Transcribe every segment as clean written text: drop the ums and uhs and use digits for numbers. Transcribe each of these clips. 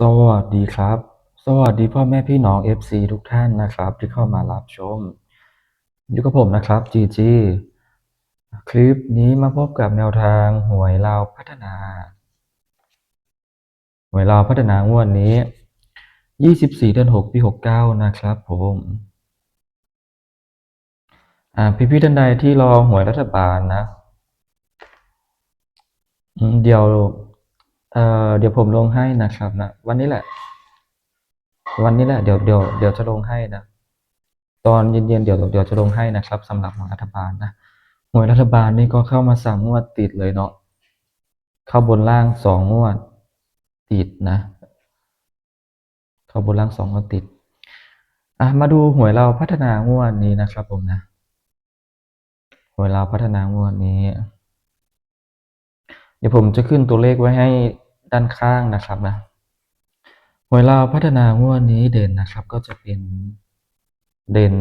สวัสดีครับสวัสดีพ่อแม่พี่น้อง FC ทุกท่านนะครับที่เข้ามารับชมอยู่กับผมนะครับจีจีคลิปนี้มาพบกับแนวทางหวยลาวพัฒนางวดนี้24เดือน6ปี69นะครับผมพี่ๆท่านใดที่รอหวยรัฐบาลนะเดี๋ยวผมลงให้นะครับนะวันนี้แหละเดี๋ยวจะลงให้นะตอนเย็นๆเดี๋ยวจะลงให้นะครับสำหรับหวยรัฐบาลนะหวยรัฐบาลนี่ก็เข้ามา3งวดติดเลยเนาะเข้าบนล่าง2งวดติดนะเข้าบนล่าง2งวดติดมาดูหวยเราพัฒนางวดนี้นะครับผมนะหวยเราพัฒนางวดนี้เดี๋ยวผมจะขึ้นตัวเลขไว้ให้ด้านข้างนะครับนะหวยเราพัฒนางวดนี้เด่นนะครับก็จะเป็นเด่น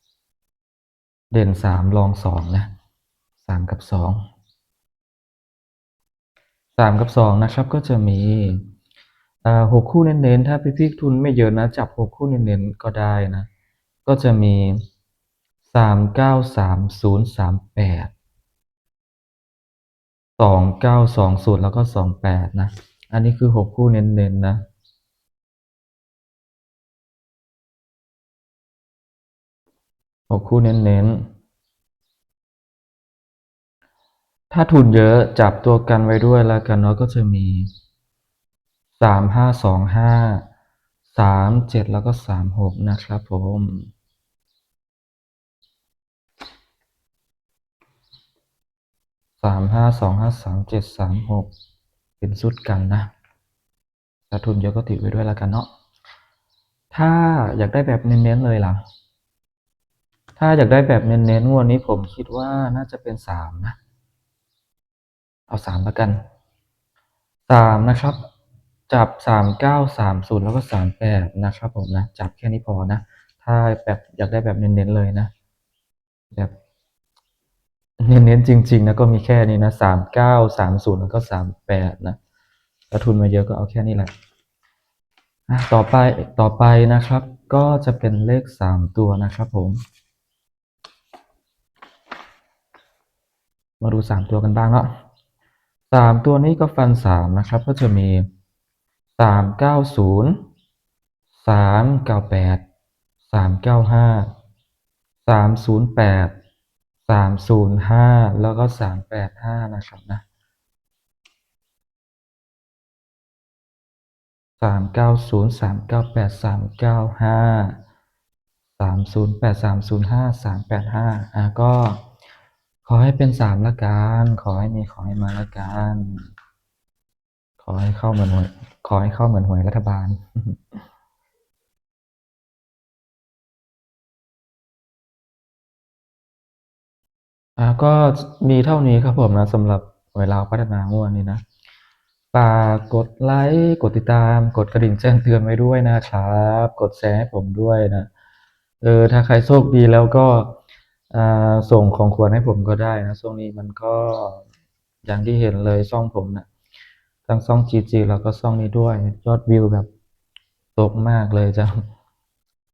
3เด่น3รอง2นะ3กับ2 3กับ2นะครับก็จะมี6คู่เน้นๆถ้าพี่ๆทุนไม่เยอะนะจับ6คู่เน้นๆก็ได้นะก็จะมี393038 2920แล้วก็28นะอันนี้คือ6คู่เน้นๆนะ6คู่เน้นๆถ้าทุนเยอะจับตัวกันไว้ด้วยแล้วกันเนาะก็จะมี3525 37แล้วก็36นะครับผม35253736เป็นชุดกันนะถ้าทุนเยอะก็ติดไว้ด้วยแล้วกันเนาะถ้าอยากได้แบบเน้นๆเลยล่ะถ้าอยากได้แบบเน้นๆงวดนี้ผมคิดว่าน่าจะเป็น3นะเอา3แล้วกัน3นะครับจับ3930แล้วก็38นะครับผมนะจับแค่นี้พอนะถ้าแบบอยากได้แบบเน้นๆเลยนะแบบเน้นๆจริงๆนะก็มีแค่นี้นะ3930แล้วก็38นะถ้าทุนไม่เยอะก็เอาแค่นี้แหละต่อไปนะครับก็จะเป็นเลข3ตัวนะครับผมมาดู3ตัวกันบ้างเนาะ3ตัวนี้ก็ฟัน3นะครับก็จะมี390 398 395 308 305แล้วก็385นะครับนะ390 398 395 308 305 385ก็ขอให้เป็น3ละกันขอให้มีขอให้มาละกันขอให้เข้าเหมือนหวยขอให้เข้าเหมือนหวยรัฐบาล ก็มีเท่านี้ครับผมนะสำหรับหวยลาวพัฒนางวดนี้นะฝากกดไลค์กดติดตามกดกระดิ่งแจ้งเตือนไว้ด้วยนะครับกดแชร์ให้ผมด้วยนะถ้าใครโชคดีแล้วก็ส่งของขวัญให้ผมก็ได้นะช่วงนี้มันก็อย่างที่เห็นเลยช่องผมนะทั้งช่อง GG แล้วก็ช่องนี้ด้วยยอดวิวแบบตกมากเลยจ้ะ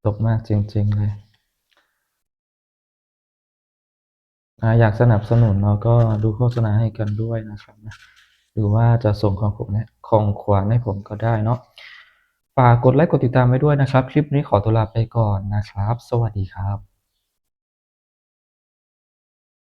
ตกมากจริงๆเลยอยากสนับสนุนเนาะก็ดูโฆษณาให้กันด้วยนะครับนะ หรือว่าจะส่งของขวัญให้ผมก็ได้เนาะฝากกดไลค์กดติดตามไว้ด้วยนะครับคลิปนี้ขอตัวลาไปก่อนนะครับสวัสดีครับ